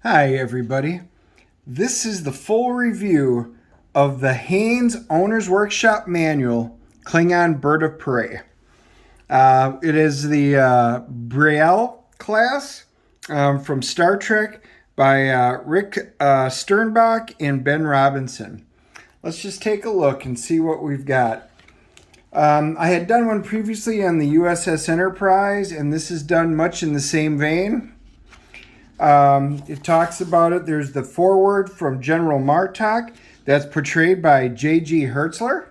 Hi everybody. This is the full review of the Haynes Owners Workshop Manual, Klingon Bird of Prey. It is the Brielle class from Star Trek by Rick Sternbach and Ben Robinson. Let's just take a look and see what we've got. I had done one previously on the U.S.S. Enterprise, and this is done much in the same vein. It talks about it. There's the foreword from General Martok that's portrayed by J.G. Hertzler.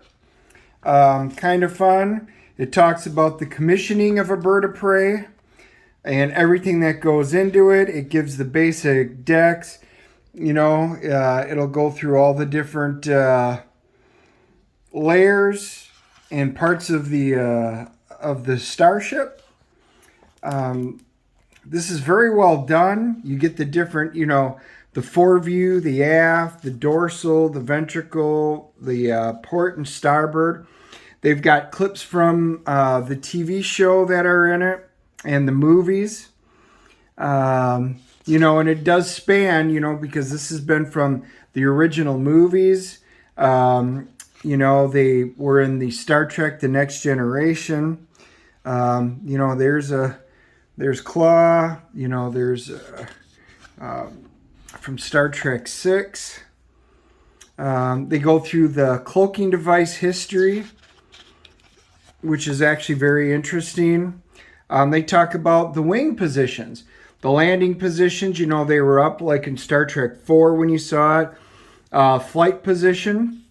Kind of fun. It talks about the commissioning of a bird of prey and everything that goes into it. It gives the basic decks. It'll go through all the different layers and parts of the starship. This is very well done. You get the different, the foreview, the aft, the dorsal, the ventricle, the port and starboard. They've got clips from the TV show that are in it and the movies. And it does span, because this has been from the original movies. They were in the Star Trek The Next Generation. There's Claw, there's from Star Trek 6. They go through the cloaking device history, which is actually very interesting. They talk about the wing positions, the landing positions. They were up like in Star Trek 4 when you saw it. Flight position,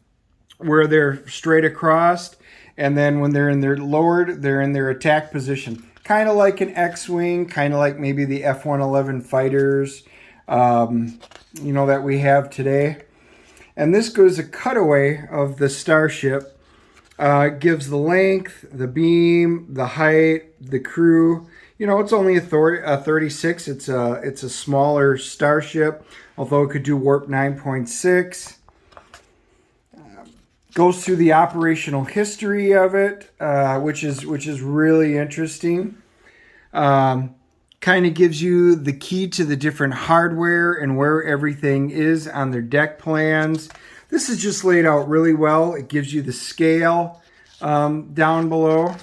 where they're straight across, and then when they're in their lowered, they're in their attack position. Kind of like an X-Wing, kind of like maybe the F-111 fighters, that we have today. And this goes a cutaway of the starship. It gives the length, the beam, the height, the crew. It's only a 36. It's a smaller starship, although it could do warp 9.6. Goes through the operational history of it, which is really interesting. Kind of gives you the key to the different hardware and where everything is on their deck plans. This is just laid out really well. It gives you the scale down below.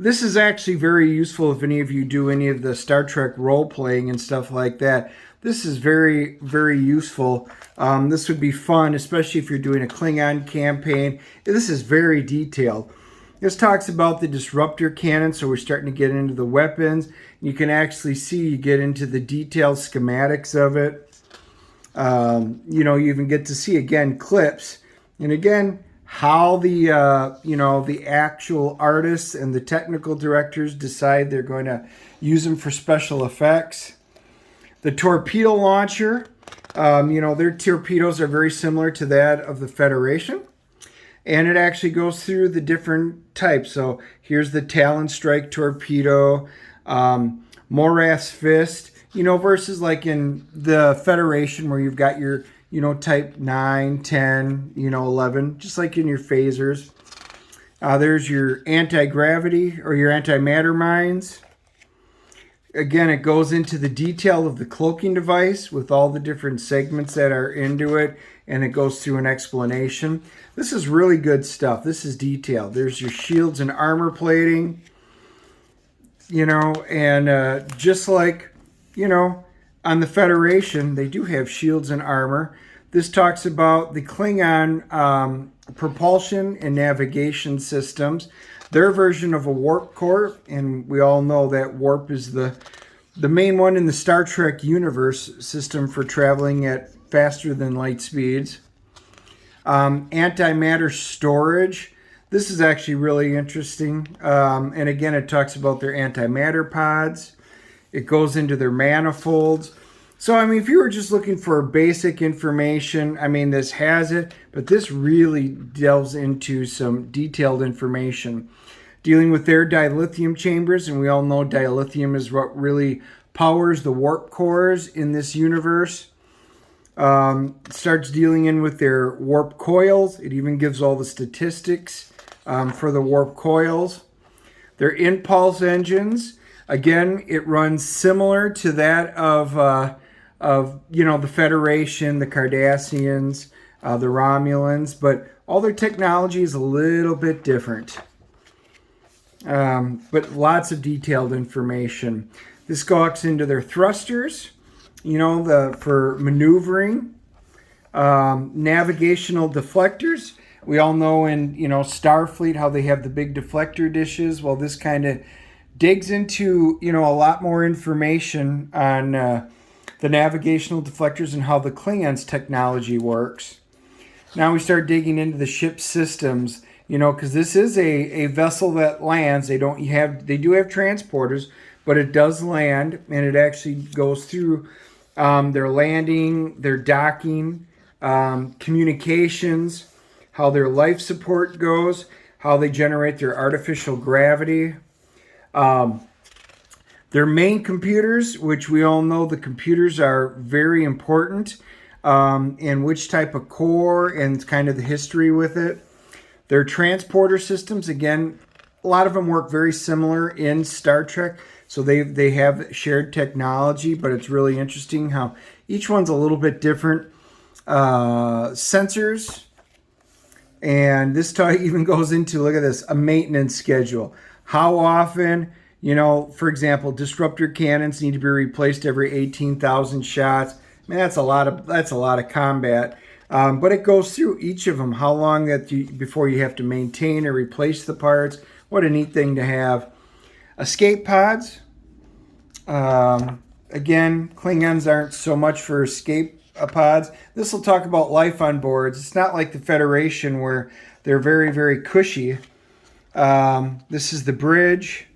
This is actually very useful if any of you do any of the Star Trek role-playing and stuff like that. This is very, very useful. This would be fun, especially if you're doing a Klingon campaign. This is very detailed. This talks about the disruptor cannon, so we're starting to get into the weapons. You can actually see, you get into the detailed schematics of it. You even get to see, again, clips. And again, how the actual artists and the technical directors decide they're going to use them for special effects. The torpedo launcher, their torpedoes are very similar to that of the Federation. And it actually goes through the different types. So here's the Talon Strike torpedo, Morath's Fist, versus like in the Federation where you've got your, type 9, 10, 11, just like in your phasers. There's your anti-gravity or your antimatter mines. Again, it goes into the detail of the cloaking device with all the different segments that are into it, and it goes through an explanation. This is really good stuff. This is detailed. There's your shields and armor plating, and just like, on the Federation, they do have shields and armor. This talks about the Klingon propulsion and navigation systems. Their version of a warp core, and we all know that warp is the main one in the Star Trek universe system for traveling at faster than light speeds. Antimatter storage. This is actually really interesting. And again, it talks about their antimatter pods. It goes into their manifolds. So, if you were just looking for basic information, this has it, but this really delves into some detailed information. Dealing with their dilithium chambers, and we all know dilithium is what really powers the warp cores in this universe. Starts dealing in with their warp coils. It even gives all the statistics for the warp coils. Their impulse engines. Again, it runs similar to that of the Federation, the Cardassians, the Romulans, but all their technology is a little bit different. But lots of detailed information. This goes into their thrusters, for maneuvering, navigational deflectors. We all know in Starfleet how they have the big deflector dishes. Well, this kind of digs into a lot more information on the navigational deflectors and how the Klingons technology works. Now we start digging into the ship systems, because this is a vessel that lands. They do have transporters, but it does land, and it actually goes through their landing, their docking, communications, how their life support goes, how they generate their artificial gravity. Their main computers, which we all know the computers are very important, and which type of core and kind of the history with it. Their transporter systems, again, a lot of them work very similar in Star Trek, so they have shared technology, but it's really interesting how each one's a little bit different. Sensors, and this even goes into, look at this, a maintenance schedule. How often, for example, disruptor cannons need to be replaced every 18,000 shots. I mean, that's a lot of combat. But it goes through each of them, how long before you have to maintain or replace the parts. What a neat thing to have. Escape pods. Again, Klingons aren't so much for escape pods. This will talk about life on boards. It's not like the Federation where they're very, very cushy. This is the bridge.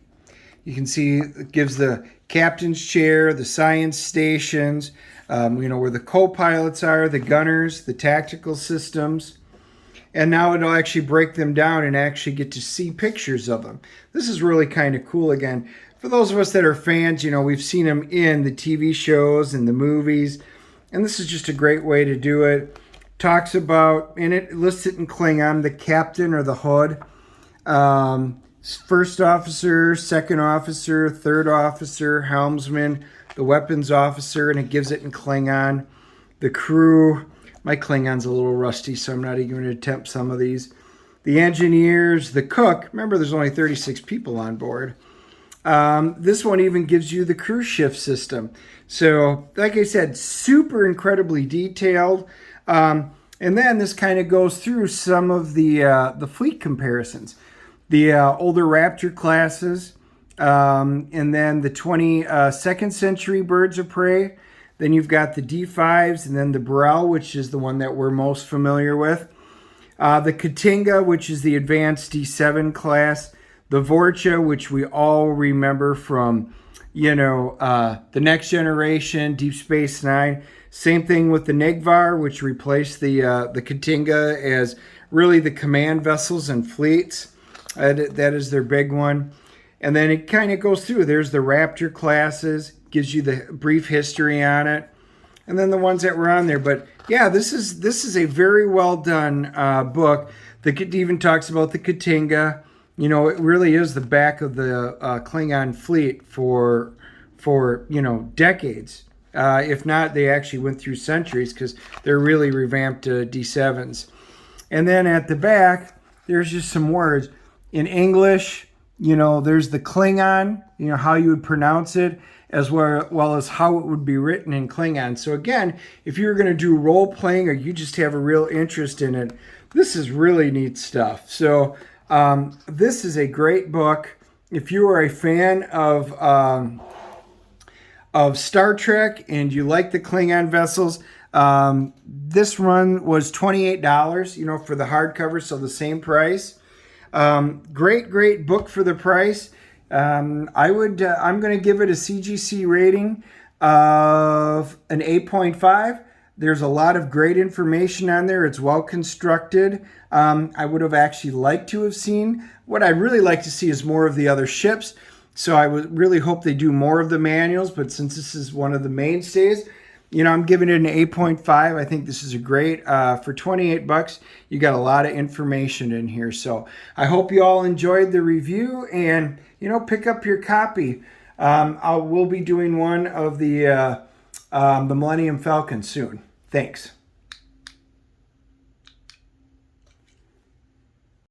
You can see it gives the captain's chair, the science stations, where the co-pilots are, the gunners, the tactical systems. And now it'll actually break them down and actually get to see pictures of them. This is really kind of cool. Again, for those of us that are fans, we've seen them in the TV shows and the movies. And this is just a great way to do it. Talks about, and it lists it in Klingon, the captain or the hood. First officer, second officer, third officer, helmsman, the weapons officer, and it gives it in Klingon. The crew, my Klingon's a little rusty, so I'm not even going to attempt some of these. The engineers, the cook, remember there's only 36 people on board. This one even gives you the crew shift system. So, like I said, super incredibly detailed. And then this kind of goes through some of the fleet comparisons. The older Raptor classes, and then the 22nd century birds of prey. Then you've got the D5s, and then the Burrell, which is the one that we're most familiar with. The Katinga, which is the advanced D7 class. The Vorcha, which we all remember from, the Next Generation, Deep Space Nine. Same thing with the Negvar, which replaced the Katinga as really the command vessels and fleets. That is their big one. And then it kind of goes through. There's the Raptor classes, gives you the brief history on it. And then the ones that were on there. But yeah, this is a very well done book. It even talks about the Katinga. It really is the back of the Klingon fleet for decades. If not, they actually went through centuries because they're really revamped D7s. And then at the back, there's just some words. In English, there's the Klingon, how you would pronounce it, as well as how it would be written in Klingon. So again, if you're going to do role playing or you just have a real interest in it, this is really neat stuff. So this is a great book. If you are a fan of Star Trek and you like the Klingon vessels, this run was $28, for the hardcover, so the same price. Great book for the price. I'm going to give it a CGC rating of an 8.5. There's a lot of great information on there. It's well constructed. I would have actually liked to have seen. What I'd really like to see is more of the other ships. So I would really hope they do more of the manuals. But since this is one of the mainstays, I'm giving it an 8.5. I think this is a great, for $28, you got a lot of information in here. So I hope you all enjoyed the review and, pick up your copy. We'll be doing one of the Millennium Falcon soon. Thanks.